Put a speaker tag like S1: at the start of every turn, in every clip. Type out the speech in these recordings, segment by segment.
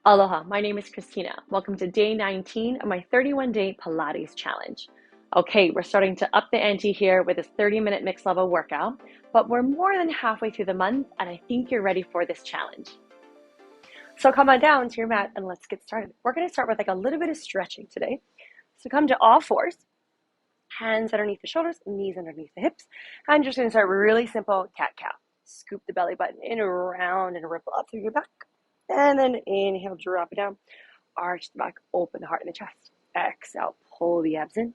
S1: Aloha, my name is Christina. Welcome to day 19 of my 31-day Pilates challenge. Okay, we're starting to up the ante here with this 30-minute mixed level workout, but we're more than halfway through the month and I think you're ready for this challenge. So come on down to your mat and let's get started. We're going to start with like a little bit of stretching today. So come to all fours, hands underneath the shoulders, knees underneath the hips. I'm just going to start really simple cat-cow. Scoop the belly button in, around, and ripple up through your back. And then inhale, drop it down. Arch the back, open the heart and the chest. Exhale, pull the abs in.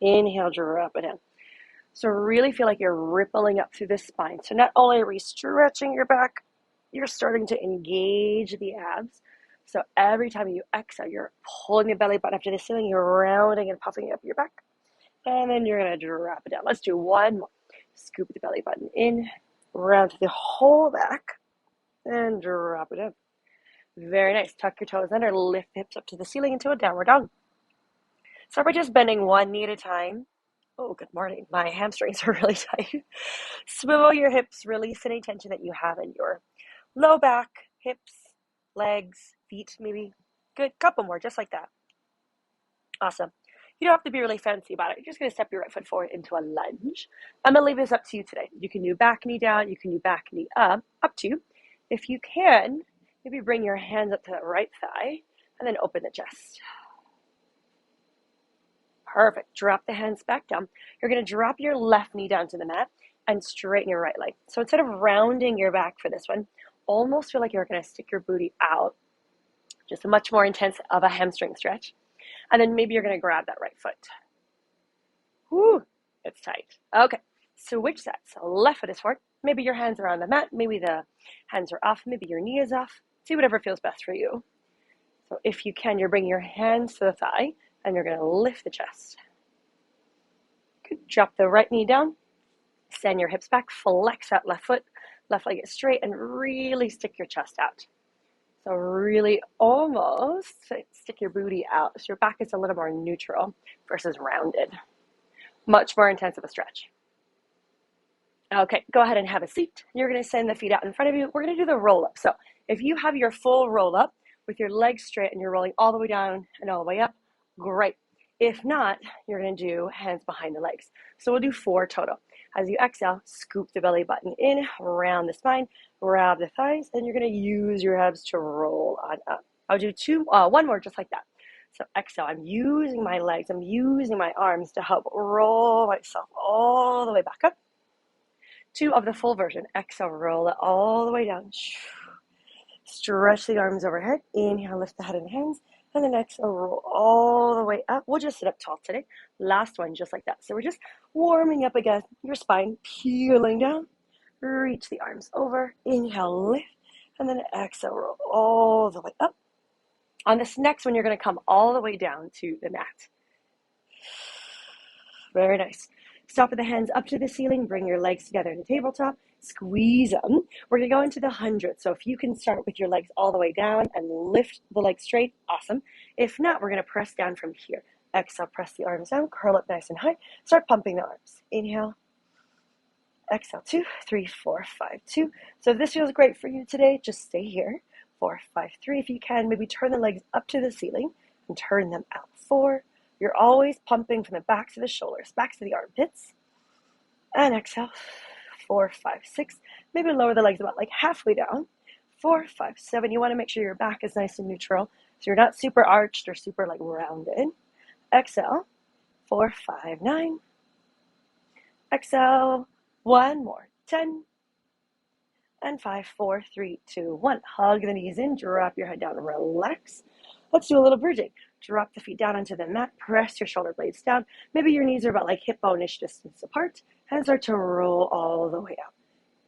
S1: Inhale, drop it down. So really feel like you're rippling up through the spine. So not only are we stretching your back, you're starting to engage the abs. So every time you exhale, you're pulling the belly button up to the ceiling, you're rounding and puffing up your back. And then you're going to drop it down. Let's do one more. Scoop the belly button in, round to the whole back, and drop it down. Very nice. Tuck your toes under, lift the hips up to the ceiling into a downward dog. Start by just bending one knee at a time. Oh, good morning. My hamstrings are really tight. Swivel your hips, release any tension that you have in your low back, hips, legs, feet maybe. Good. Couple more, just like that. Awesome. You don't have to be really fancy about it. You're just going to step your right foot forward into a lunge. I'm going to leave this up to you today. You can do back knee down. You can do back knee up to you. If you can, maybe bring your hands up to the right thigh and then open the chest. Perfect. Drop the hands back down. You're going to drop your left knee down to the mat and straighten your right leg. So instead of rounding your back for this one, almost feel like you're going to stick your booty out. Just a much more intense of a hamstring stretch. And then maybe you're going to grab that right foot. Whew, it's tight. Okay, switch sets. So left foot is forward. Maybe your hands are on the mat. Maybe the hands are off. Maybe your knee is off. See whatever feels best for you. So if you can, you're bringing your hands to the thigh and you're going to lift the chest. Good. Drop the right knee down. Send your hips back. Flex that left foot. Left leg is straight and really stick your chest out. So really almost stick your booty out so your back is a little more neutral versus rounded. Much more intense of a stretch. Okay, go ahead and have a seat. You're going to send the feet out in front of you. We're going to do the roll up. So if you have your full roll up with your legs straight and you're rolling all the way down and all the way up, great. If not, you're going to do hands behind the legs. So we'll do 4 total. As you exhale, scoop the belly button in, around the spine, grab the thighs, and you're going to use your abs to roll on up. I'll do one more just like that. So exhale, I'm using my legs, I'm using my arms to help roll myself all the way back up. 2 of the full version. Exhale, roll it all the way down. Stretch the arms overhead. Inhale, lift the head and hands. And then exhale, roll all the way up. We'll just sit up tall today. Last one, just like that. So we're just warming up again. Your spine peeling down. Reach the arms over. Inhale, lift. And then exhale, roll all the way up. On this next one, you're going to come all the way down to the mat. Very nice. Stop with the hands up to the ceiling. Bring your legs together in the tabletop. Squeeze them. We're going to go into the 100. So if you can start with your legs all the way down and lift the legs straight, awesome. If not, we're going to press down from here. Exhale, press the arms down. Curl up nice and high. Start pumping the arms. Inhale. Exhale, 2, 3, 4, 5, 2. So if this feels great for you today, just stay here. 4, 5, 3. If you can, maybe turn the legs up to the ceiling and turn them out. 4. You're always pumping from the back to the shoulders, back to the armpits. And exhale. 4, 5, 6. Maybe lower the legs about like halfway down. 4, 5, 7. You want to make sure your back is nice and neutral, so you're not super arched or super like rounded. Exhale. 4, 5, 9. Exhale. 1 more. 10. And 5, 4, 3, 2, 1. Hug the knees in. Drop your head down and relax. Let's do a little bridging. Drop the feet down onto the mat. Press your shoulder blades down. Maybe your knees are about like hip bone-ish distance apart. And start to roll all the way up.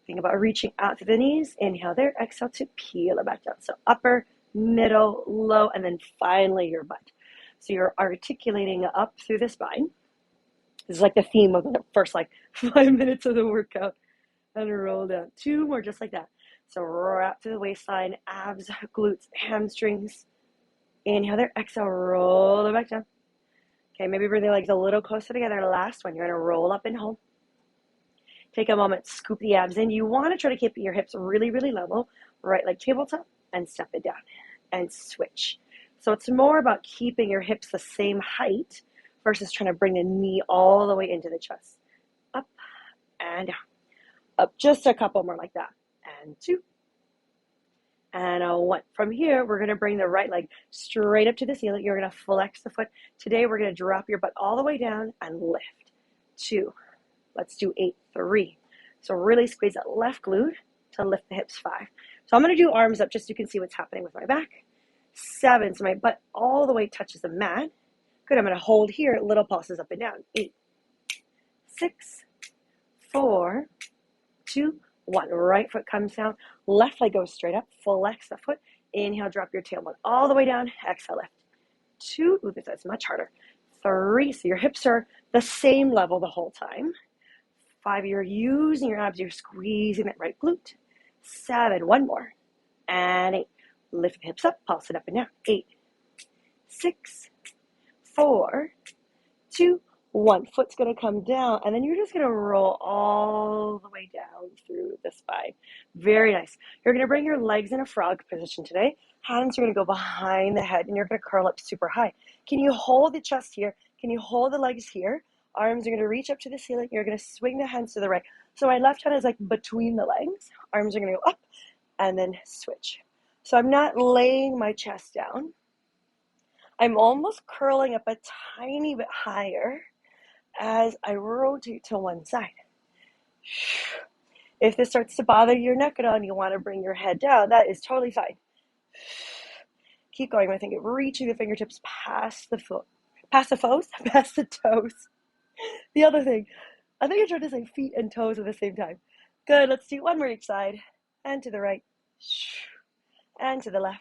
S1: Think about reaching out to the knees. Inhale there. Exhale to peel it back down. So upper, middle, low, and then finally your butt. So you're articulating up through the spine. This is like the theme of the first like 5 minutes of the workout. And roll down. 2 more just like that. So wrap to the waistline, abs, glutes, hamstrings. Inhale there. Exhale, roll it back down. Okay, maybe bring the legs a little closer together. Last one, you're going to roll up and hold. Take a moment, scoop the abs in. You want to try to keep your hips really, really level, right leg tabletop, and step it down, and switch. So it's more about keeping your hips the same height versus trying to bring the knee all the way into the chest. Up and down. Up, just a couple more like that. And 2. And a 1. From here, we're going to bring the right leg straight up to the ceiling. You're going to flex the foot. Today, we're going to drop your butt all the way down and lift. 2. Let's do 8. 3. So really squeeze that left glute to lift the hips. 5. So I'm going to do arms up just so you can see what's happening with my back. 7. So my butt all the way touches the mat. Good. I'm going to hold here. Little pulses up and down. 8. 6. 4. 2. 1. Right foot comes down. Left leg goes straight up. Flex the foot. Inhale, drop your tailbone all the way down. Exhale, lift. 2. Ooh, this is much harder. 3. So your hips are the same level the whole time. 5. You're using your abs. You're squeezing that right glute. 7. 1 more. And 8. Lift the hips up. Pulse it up and down. 8. 6. 4. 2. 1. Foot's going to come down, and then you're just going to roll all the way down through the spine. Very nice. You're going to bring your legs in a frog position today. Hands are going to go behind the head, and you're going to curl up super high. Can you hold the chest here? Can you hold the legs here? Arms are going to reach up to the ceiling. You're going to swing the hands to the right. So my left hand is like between the legs. Arms are going to go up, and then switch. So I'm not laying my chest down. I'm almost curling up a tiny bit higher as I rotate to one side. If this starts to bother your neck at all and you want to bring your head down, that is totally fine. Keep going. I think it reaching the fingertips past the foot, past the toes. The other thing, I think I tried to say feet and toes at the same time. Good. Let's do 1 more each side, and to the right, and to the left,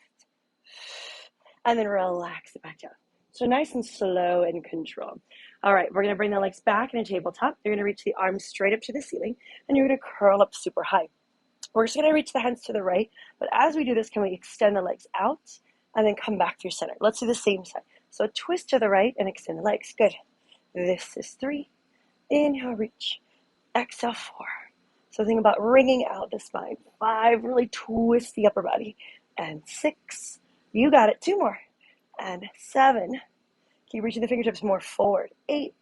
S1: and then relax it back down. So nice and slow and controlled. All right, we're going to bring the legs back in a tabletop. You're going to reach the arms straight up to the ceiling, and you're going to curl up super high. We're just going to reach the hands to the right, but as we do this, can we extend the legs out and then come back through center? Let's do the same side. So twist to the right and extend the legs. Good. This is 3. Inhale, reach. Exhale, 4. So think about wringing out the spine. 5, really twist the upper body. And 6, you got it. 2 more. And 7, keep reaching the fingertips more forward. 8,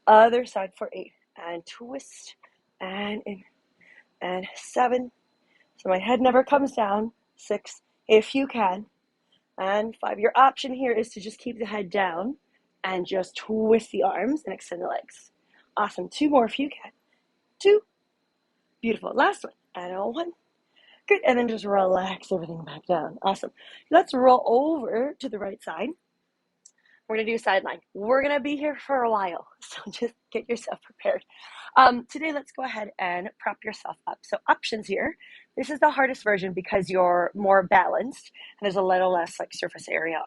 S1: other side for 8. And twist, and in, and 7. So my head never comes down. 6, if you can. And 5, your option here is to just keep the head down and just twist the arms and extend the legs. Awesome. 2 more if you can. 2. Beautiful. Last one. And 1. Good. And then just relax everything back down. Awesome. Let's roll over to the right side. We're going to do sideline. We're going to be here for a while, so just get yourself prepared. Today, let's go ahead and prop yourself up. So options here. This is the hardest version because you're more balanced, and there's a little less like surface area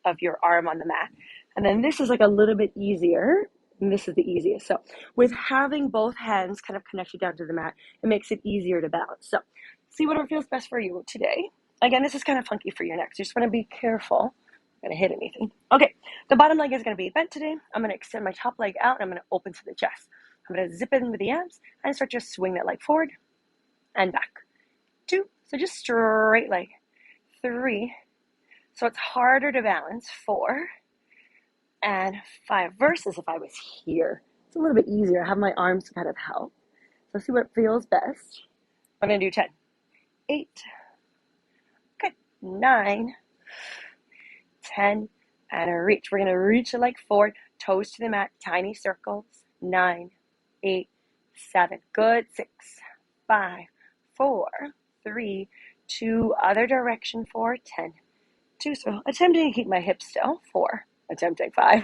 S1: of your arm on the mat. And then this is like a little bit easier, and this is the easiest. So with having both hands kind of connected down to the mat, it makes it easier to balance. So see whatever feels best for you today. Again, this is kind of funky for your neck, so you just want to be careful. Going to hit anything. Okay, the bottom leg is going to be bent today. I'm going to extend my top leg out, and I'm going to open to the chest. I'm going to zip in with the abs and start to swing that leg forward and back. 2, so just straight leg. 3, so it's harder to balance. 4, and 5, versus if I was here. It's a little bit easier. I have my arms to kind of help. So see what feels best. I'm going to do 10. 8, good. 9, 10, and a reach. We're going to reach the leg forward, toes to the mat, tiny circles. 9, 8, 7, good. 6, 5, 4, 3, 2, other direction. 4, 10, 2, so attempting to keep my hips still. 4, attempting. 5,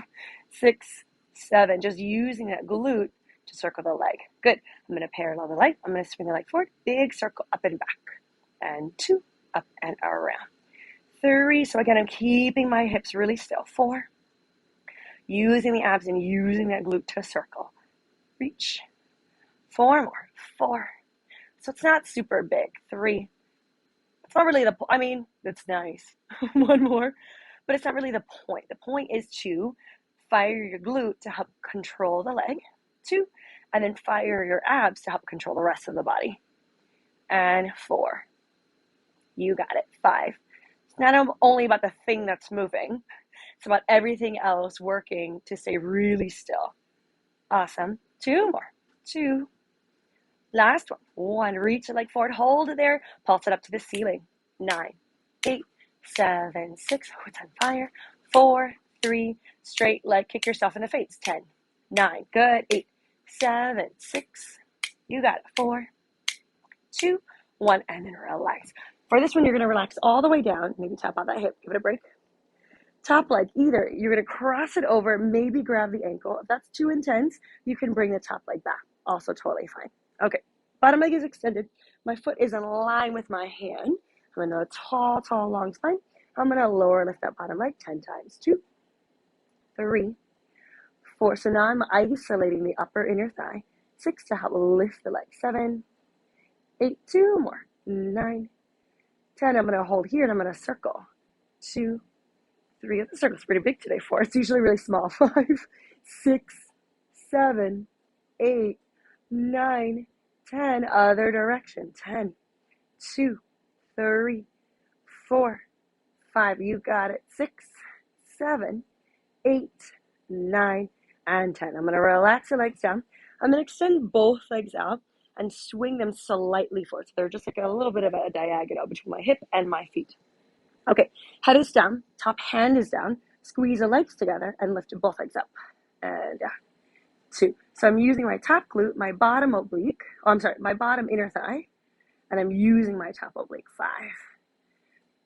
S1: 6, 7, just using that glute to circle the leg. Good. I'm going to parallel the leg. I'm going to swing the leg forward, big circle up and back, and 2, up and around. 3, so again, I'm keeping my hips really still. 4, using the abs and using that glute to circle. Reach. 4 more. 4. So it's not super big. 3. It's not really it's nice. 1 more, but it's not really the point. The point is to fire your glute to help control the leg. 2, and then fire your abs to help control the rest of the body. And 4. You got it. 5. It's not only about the thing that's moving, it's about everything else working to stay really still. Awesome. 2 more. 2. Last one. 1. Reach the leg forward. Hold it there. Pulse it up to the ceiling. 9, 8, 7, 6. Oh, it's on fire. 4, 3. Straight leg. Kick yourself in the face. 10, 9. Good. 8, 7, 6. You got it. 4, 2, 1. And then relax. For this one, you're going to relax all the way down. Maybe tap out that hip. Give it a break. Top leg, either you're going to cross it over, maybe grab the ankle. If that's too intense, you can bring the top leg back. Also totally fine. Okay, bottom leg is extended. My foot is in line with my hand. I'm in a tall, long spine. I'm going to lower lift that bottom leg 10 times. 2, 3, 4. So now I'm isolating the upper inner thigh. 6 to help lift the leg. 7, 8, 2 more. 9, 10. I'm going to hold here and I'm going to circle. 2, 3. The circle's pretty big today. 4. It's usually really small. 5, 6, 7, 8, 9, 10. Other direction. 10, 2, 3, 4, 5. You got it. 6, 7, 8, 9, and 10. I'm going to relax the legs down. I'm going to extend both legs out and swing them slightly forward. So they're just like a little bit of a diagonal between my hip and my feet. Okay, head is down, top hand is down, squeeze the legs together and lift both legs up. And 2. So I'm using my top glute, my bottom oblique, my bottom inner thigh, and I'm using my top oblique. 5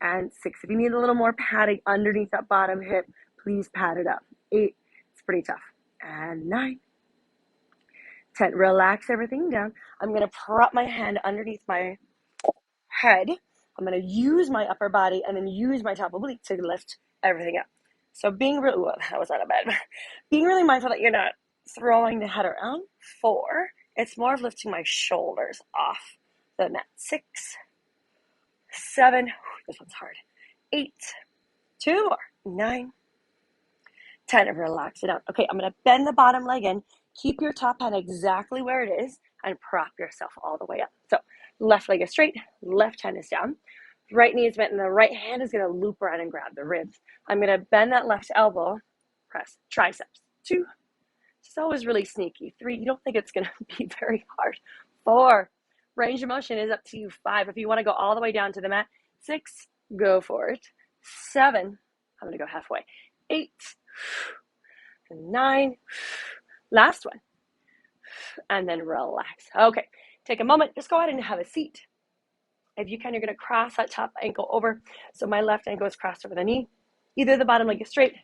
S1: and 6. If you need a little more padding underneath that bottom hip, please pad it up. 8, it's pretty tough. And 9, 10. Relax everything down. I'm going to prop my hand underneath my head. I'm going to use my upper body and then use my top oblique to lift everything up. So being really, that was out of bed. Being really mindful that you're not throwing the head around. 4, it's more of lifting my shoulders off the mat. 6, 7, this one's hard. 8, 2 more. 9, 10, and relax it out. Okay, I'm going to bend the bottom leg in. Keep your top hand exactly where it is and prop yourself all the way up. So left leg is straight, left hand is down. Right knee is bent and the right hand is going to loop around and grab the ribs. I'm going to bend that left elbow, press triceps. 2, it's always really sneaky. 3, you don't think it's going to be very hard. 4, range of motion is up to you. 5, if you want to go all the way down to the mat. 6, go for it. 7, I'm going to go halfway. 8, 9, last one, and then relax. Okay, take a moment, just go ahead and have a seat. If you can, you're going to cross that top ankle over. So my left ankle is crossed over the knee. Either the bottom leg is straight.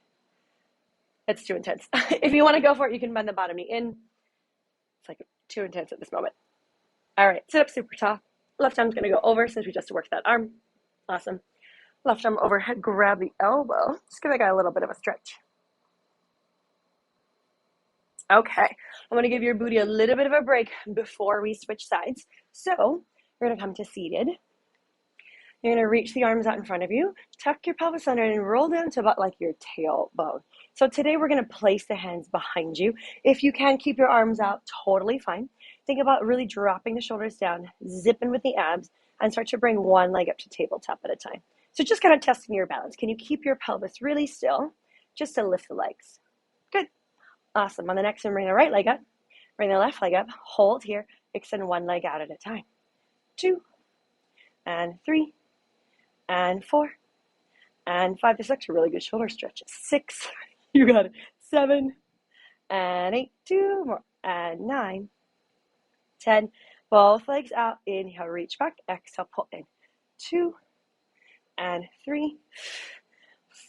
S1: It's too intense. If you want to go for it, you can bend the bottom knee in. It's like too intense at this moment. All right, sit up super tall. Left arm's going to go over since we just worked that arm. Awesome. Left arm overhead, grab the elbow. Just give that guy a little bit of a stretch. Okay, I'm going to give your booty a little bit of a break before we switch sides. So you're going to come to seated. You're going to reach the arms out in front of you, tuck your pelvis under and roll down to about like your tailbone. So today we're going to place the hands behind you. If you can keep your arms out, totally fine. Think about really dropping the shoulders down, zipping with the abs, and start to bring one leg up to tabletop at a time. So just kind of testing your balance. Can you keep your pelvis really still just to lift the legs? Good. Awesome. On the next one, bring the right leg up, bring the left leg up, hold here, extend one leg out at a time. 2, and 3, and 4, and 5. This is actually a really good shoulder stretch. 6, you got it. 7, and 8, 2 more, and 9, 10. Both legs out. Inhale, reach back. Exhale, pull in. 2, and 3,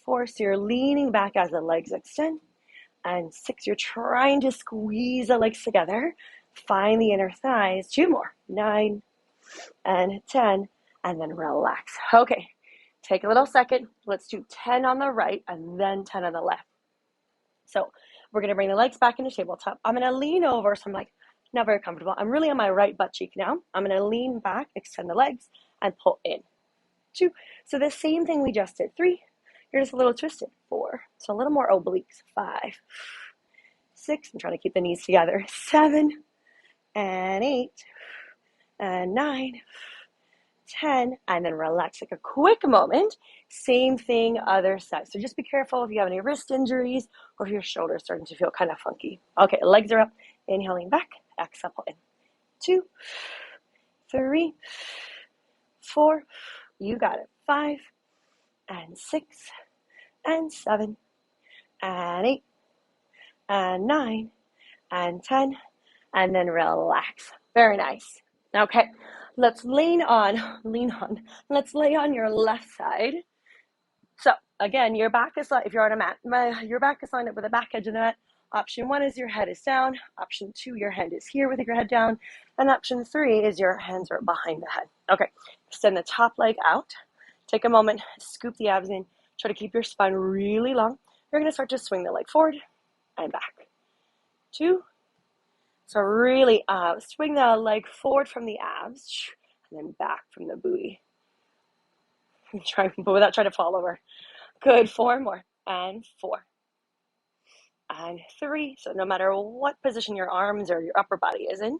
S1: 4. So you're leaning back as the legs extend. And 6, you're trying to squeeze the legs together. Find the inner thighs. 2 more. 9, and 10. And then relax. Okay, take a little second. Let's do 10 on the right and then 10 on the left. So we're going to bring the legs back into tabletop. I'm going to lean over, so I'm like not very comfortable. I'm really on my right butt cheek now. I'm going to lean back, extend the legs, and pull in. 2. So the same thing we just did. 3, you're just a little twisted. 4, so a little more obliques. 5, 6, I'm trying to keep the knees together. 7, and 8, and 9, 10, and then relax, like a quick moment. Same thing, other side. So just be careful if you have any wrist injuries or if your shoulder's starting to feel kind of funky. Okay, legs are up, inhaling back, exhale, pull in. 2, 3, 4, you got it. 5, and 6, and 7, and 8, and 9, and 10, and then relax. Very nice. Okay, let's lean on, let's lay on your left side. So again, your back is, if you're on a mat, your back is lined up with the back edge of the mat. Option 1 is your head is down. Option 2, your hand is here with your head down. And option 3 is your hands are behind the head. Okay, extend the top leg out. Take a moment, scoop the abs in. Try to keep your spine really long. You're going to start to swing the leg forward and back. 2. So really swing the leg forward from the abs and then back from the booty. Try, but without trying to fall over. Good. 4 more. And 4. And 3. So no matter what position your arms or your upper body is in,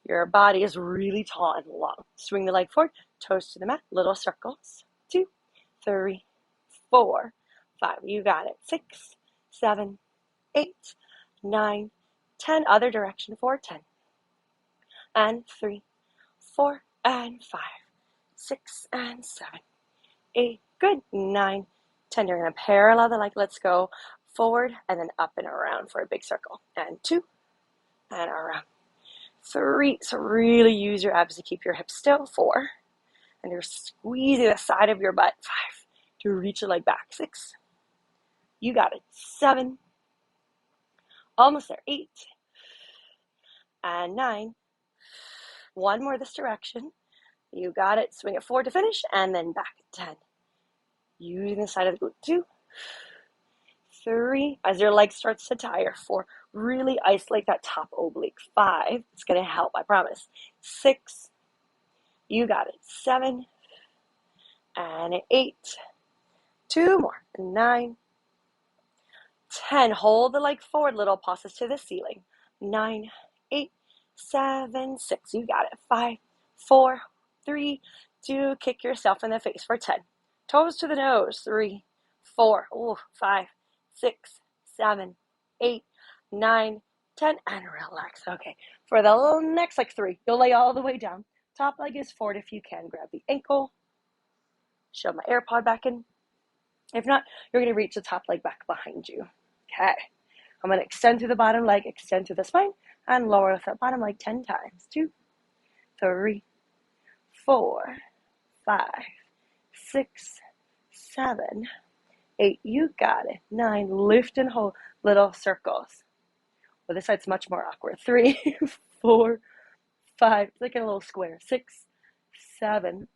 S1: your body is really tall and long. Swing the leg forward, toes to the mat, little circles. 2, 3, 4, 5. You got it. 6, 7, 8, 9, 10. Other direction. 4, 10. And 3, 4, and 5, 6, and 7, 8. Good. 9, 10. You're going to parallel the leg. Let's go forward and then up and around for a big circle. And 2, and around. 3. So really use your abs to keep your hips still. 4. And you're squeezing the side of your butt. 5. To reach the leg back. 6. You got it. 7. Almost there. 8. And 9. 1 more this direction. You got it. Swing it forward to finish and then back. 10. Using the side of the glute. 2. 3. As your leg starts to tire. 4. Really isolate that top oblique. 5. It's going to help, I promise. 6. You got it. 7. And 8. 2 more. 9. 10. Hold the leg forward. Little pulses to the ceiling. 9, 8, 7, 6. You got it. 5, 4, 3, 2. Kick yourself in the face for 10. Toes to the nose. 3, 4, 5, 6, 7, 8, 9, 10. And relax. Okay. For the next 3, you'll lay all the way down. Top leg is forward if you can. Grab the ankle. Shove my AirPod back in. If not, you're going to reach the top leg back behind you. Okay. I'm going to extend through the bottom leg, extend through the spine, and lower the bottom leg 10 times. 2, 3, 4, 5, 6, 7, 8. You got it. 9. Lift and hold little circles. Well, this side's much more awkward. 3, 4, 5. It's like a little square. 6, 7,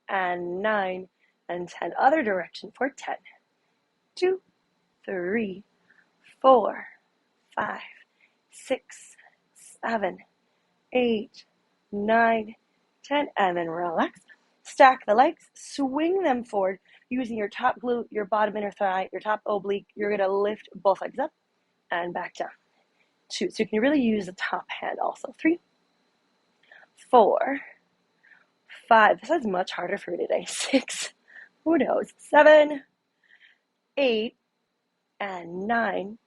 S1: and 9, and 10. Other direction for 10. 2, 3, 4, 5, 6, 7, 8, 9, 10, and then relax. Stack the legs, swing them forward using your top glute, your bottom inner thigh, your top oblique. You're going to lift both legs up and back down. 2. So you can really use the top hand also. 3, 4, 5. This is much harder for me today. 6, who knows? 7, 8, and 9,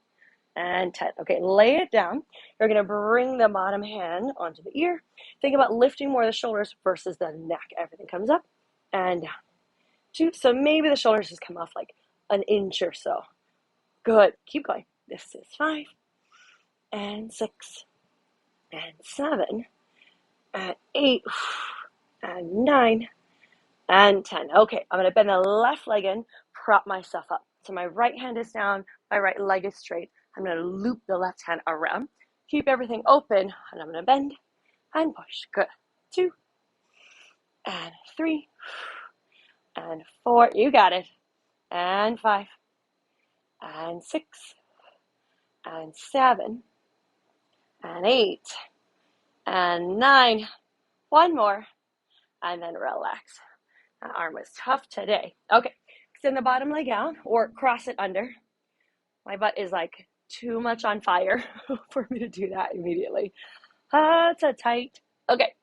S1: and 10. Okay, lay it down. You're going to bring the bottom hand onto the ear. Think about lifting more of the shoulders versus the neck. Everything comes up and down. 2. So maybe the shoulders just come off like an inch or so. Good. Keep going. This is 5, and 6, and 7, and 8, and 9, and 10. Okay, I'm going to bend the left leg in, prop myself up. So my right hand is down, my right leg is straight. I'm going to loop the left hand around. Keep everything open, and I'm going to bend and push. Good. 2, and 3, and 4. You got it. And 5, and 6, and 7, and 8, and 9. 1 more, and then relax. That arm was tough today. Okay, extend the bottom leg out or cross it under. My butt is like too much on fire for me to do that immediately. It's a tight. Okay,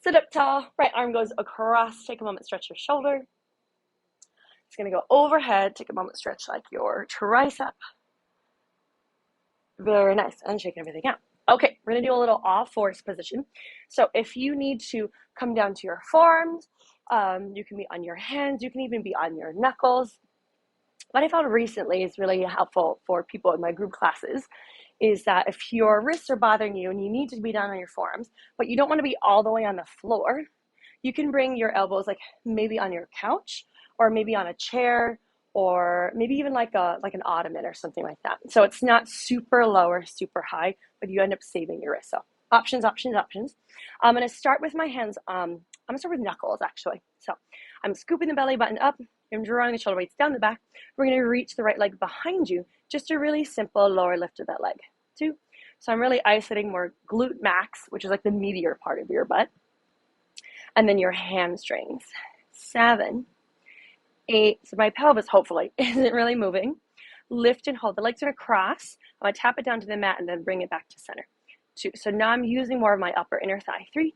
S1: Sit up tall, right arm goes across, take a moment, stretch your shoulder. It's gonna go overhead, take a moment, stretch like your tricep. Very nice, and shaking everything out. Okay, we're gonna do a little all fours position. So if you need to come down to your forearms, you can be on your hands, you can even be on your knuckles. What I found recently is really helpful for people in my group classes is that if your wrists are bothering you and you need to be down on your forearms, but you don't want to be all the way on the floor, you can bring your elbows like maybe on your couch or maybe on a chair or maybe even like an ottoman or something like that. So it's not super low or super high, but you end up saving your wrist. So options, options, options. I'm going to start with my hands. I'm going to start with knuckles actually. So I'm scooping the belly button up. I'm drawing the shoulder blades down the back. We're going to reach the right leg behind you. Just a really simple lower lift of that leg. 2. So I'm really isolating more glute max, which is like the meatier part of your butt. And then your hamstrings. 7, 8. So my pelvis hopefully isn't really moving. Lift and hold. The legs are going to cross. I'm going to tap it down to the mat and then bring it back to center. 2. So now I'm using more of my upper inner thigh. 3,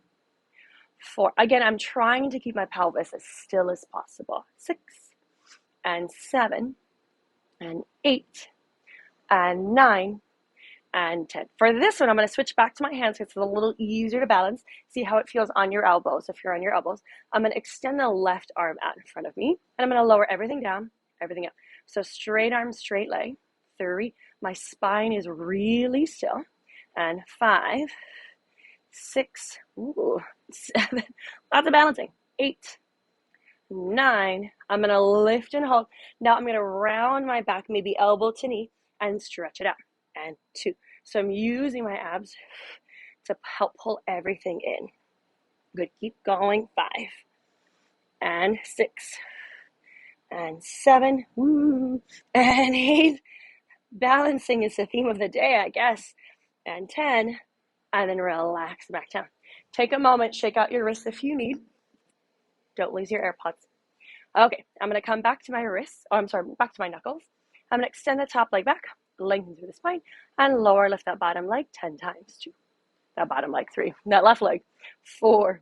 S1: 4. Again, I'm trying to keep my pelvis as still as possible. 6 and 7 and 8 and 9 and 10. For this one, I'm going to switch back to my hands because it's a little easier to balance. See how it feels on your elbows. If you're on your elbows, I'm going to extend the left arm out in front of me, and I'm going to lower everything down, everything up. So straight arm, straight leg. 3. My spine is really still. And 5, 6, 7. Lots of balancing. 8, 9. I'm going to lift and hold. Now I'm going to round my back, maybe elbow to knee, and stretch it out. And 2. So I'm using my abs to help pull everything in. Good. Keep going. 5 and 6 and 7 and 8. Balancing is the theme of the day, I guess. And 10. And then relax back down. Take a moment. Shake out your wrists if you need. Don't lose your AirPods. Okay, I'm going to come back to my wrists. Back to my knuckles. I'm going to extend the top leg back, lengthen through the spine, and lower lift that bottom leg 10 times. 2. That bottom leg. 3. That left leg. 4,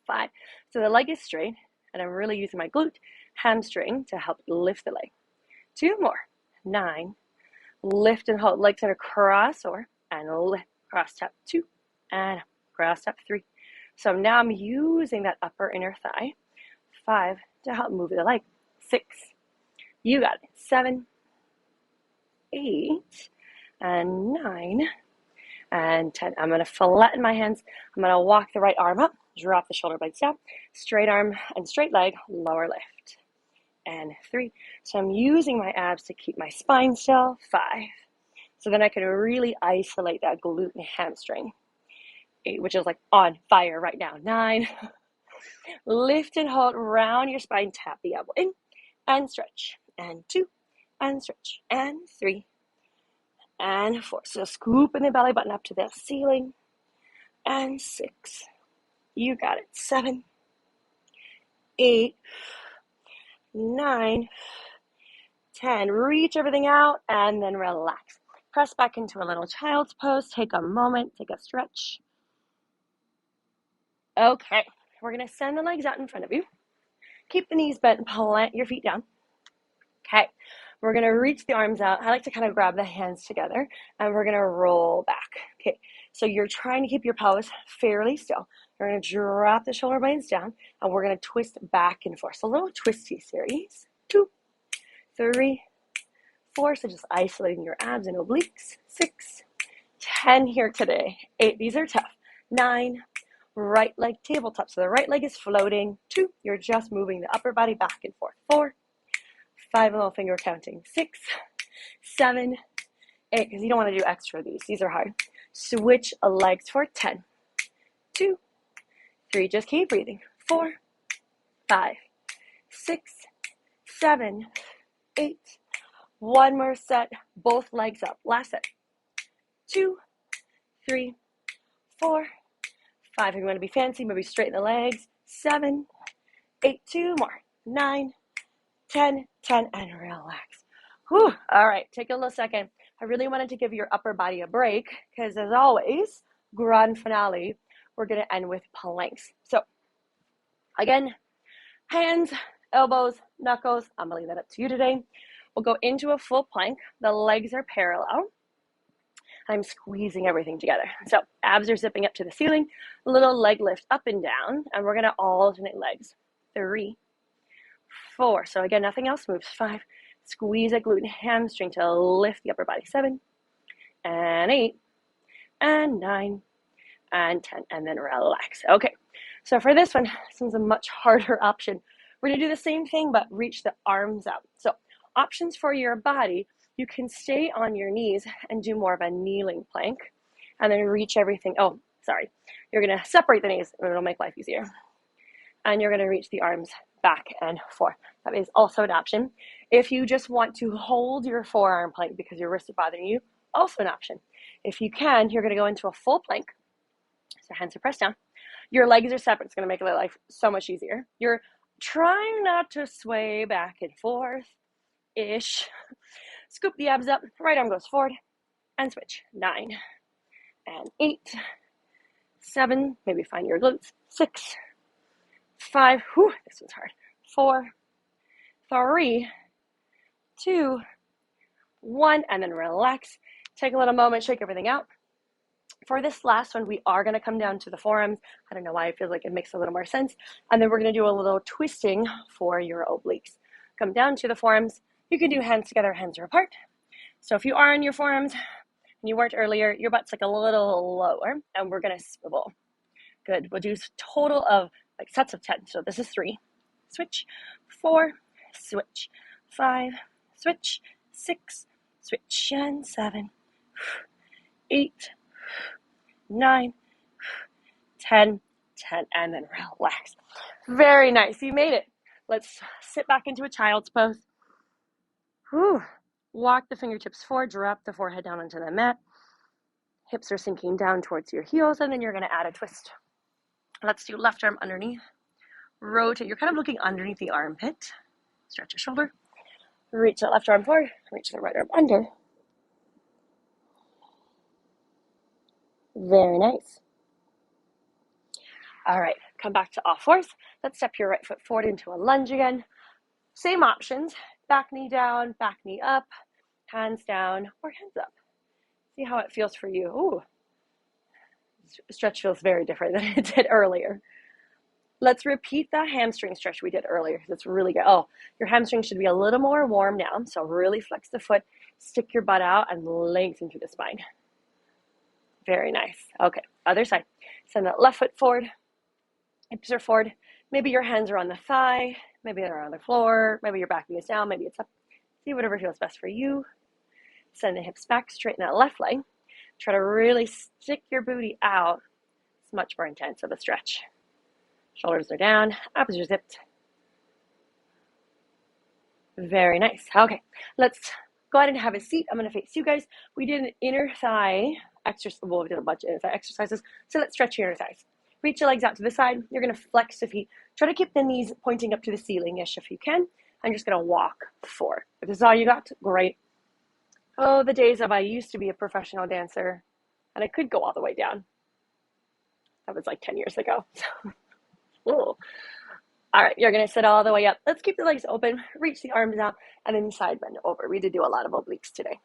S1: 5. So the leg is straight, and I'm really using my glute hamstring to help lift the leg. 2 more. 9. Lift and hold. Legs are cross over and lift. Cross tap 2 and cross tap 3. So now I'm using that upper inner thigh. 5 to help move the leg. 6. You got it. 7, 8, and 9, and 10. I'm going to flatten my hands. I'm going to walk the right arm up, drop the shoulder blades down, straight arm and straight leg, lower lift. And 3. So I'm using my abs to keep my spine still. 5. So then I can really isolate that glute and hamstring. 8, which is like on fire right now. 9. Lift and hold, round your spine, tap the elbow in, and stretch. And 2, and stretch. And 3, and 4. So scooping the belly button up to the ceiling. And 6. You got it. 7, 8, 9, 10. Reach everything out and then relax. Press back into a little child's pose. Take a moment, take a stretch. Okay, we're going to send the legs out in front of you. Keep the knees bent, plant your feet down. Okay, we're going to reach the arms out. I like to kind of grab the hands together, and we're going to roll back. Okay, so you're trying to keep your pelvis fairly still. You're going to drop the shoulder blades down, and we're going to twist back and forth. So a little twisty series. 2, 3, 4. So just isolating your abs and obliques. 6, 10 here today. 8, these are tough. 9, right leg tabletop. So the right leg is floating. 2, you're just moving the upper body back and forth. 4, 5, little finger counting. 6, 7, 8, because you don't want to do extra of these. These are hard. Switch legs for 10, 2, 3, just keep breathing. 4, 5, 6, 7, 8. One more set, both legs up. Last set. 2, 3, 4, 5. If you want to be fancy, maybe straighten the legs. 7, 8, 2 more. 9, 10, 10, and relax. Whew. All right, take a little second. I really wanted to give your upper body a break because, as always, grand finale, we're going to end with planks. So again, hands, elbows, knuckles. I'm going to leave that up to you today. We'll go into a full plank. The legs are parallel. I'm squeezing everything together. So abs are zipping up to the ceiling, a little leg lift up and down, and we're going to alternate legs. 3, 4. So again, nothing else moves. 5. Squeeze a glute and hamstring to lift the upper body. 7 and 8 and 9 and 10, and then relax. Okay, so for this one is a much harder option. We're going to do the same thing, but reach the arms out. So options for your body, you can stay on your knees and do more of a kneeling plank, and then reach everything. Oh, sorry. You're going to separate the knees, and it'll make life easier. And you're going to reach the arms back and forth. That is also an option. If you just want to hold your forearm plank because your wrists are bothering you, also an option. If you can, you're going to go into a full plank. So hands are pressed down. Your legs are separate. It's going to make life so much easier. You're trying not to sway back and forth-ish. Scoop the abs up. Right arm goes forward and switch. 9 and 8, 7. Maybe find your glutes. 6, 5. Whew, this one's hard. 4, 3, 2, 1, and then relax. Take a little moment, shake everything out. For this last one, we are going to come down to the forearms. I don't know why it feels like it makes a little more sense. And then we're going to do a little twisting for your obliques. Come down to the forearms. You can do hands together, hands are apart. So if you are on your forearms and you weren't earlier, your butt's like a little lower, and we're going to swivel. Good. We'll do a total of like sets of 10. So this is 3. Switch. 4. Switch. 5. Switch. 6. Switch. And 7. 8. 9, 10, 10, and then relax. Very nice. You made it. Let's sit back into a child's pose. Whew. Walk the fingertips forward, drop the forehead down onto the mat. Hips are sinking down towards your heels, and then you're going to add a twist. Let's do left arm underneath. Rotate. You're kind of looking underneath the armpit. Stretch your shoulder. Reach the left arm forward. Reach the right arm under. Very nice. All right, come back to all fours. Let's step your right foot forward into a lunge again. Same options, back knee down, back knee up, hands down, or hands up. See how it feels for you. Ooh, stretch feels very different than it did earlier. Let's repeat that hamstring stretch we did earlier. That's really good. Oh, your hamstring should be a little more warm now, so really flex the foot, stick your butt out, and lengthen through the spine. Very nice. Okay, other side. Send that left foot forward. Hips are forward. Maybe your hands are on the thigh. Maybe they're on the floor. Maybe your back knee is down. Maybe it's up. See whatever feels best for you. Send the hips back. Straighten that left leg. Try to really stick your booty out. It's much more intense of a stretch. Shoulders are down. Abs are zipped. Very nice. Okay, let's go ahead and have a seat. I'm going to face you guys. We did an inner thigh exercise. Well, we did a bunch of inner thigh exercises. So let's stretch your inner thighs. Reach your legs out to the side. You're going to flex the feet. Try to keep the knees pointing up to the ceiling-ish if you can. I'm just going to walk forward. If this is all you got, great. Oh, the days of I used to be a professional dancer, and I could go all the way down. That was like 10 years ago. All right, you're going to sit all the way up. Let's keep the legs open. Reach the arms out, and then side bend over. We did do a lot of obliques today.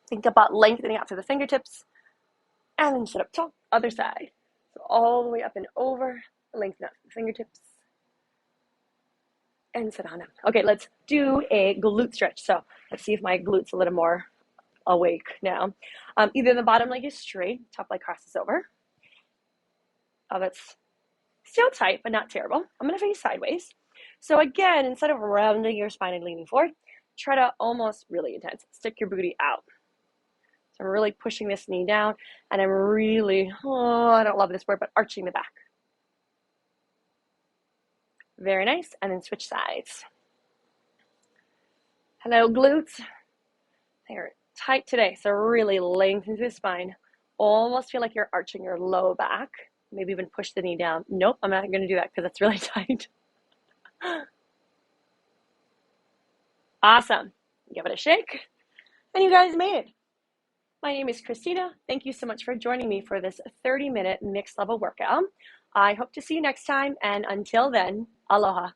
S1: Think about lengthening out to the fingertips, and then sit up tall. Other side. So all the way up and over, lengthen out the fingertips, and sit on them. Okay, let's do a glute stretch. So let's see if my glute's a little more awake now. Either the bottom leg is straight, top leg crosses over. That's still tight, but not terrible. I'm going to face sideways. So again, instead of rounding your spine and leaning forward, try to almost really intense. Stick your booty out. So I'm really pushing this knee down, and I'm really, I don't love this word, but arching the back. Very nice. And then switch sides. Hello, glutes. They're tight today, so really lengthen through the spine. Almost feel like you're arching your low back. Maybe even push the knee down. Nope, I'm not going to do that because it's really tight. Awesome. Give it a shake. And you guys made it. My name is Christina. Thank you so much for joining me for this 30-minute mixed level workout. I hope to see you next time, and until then, aloha.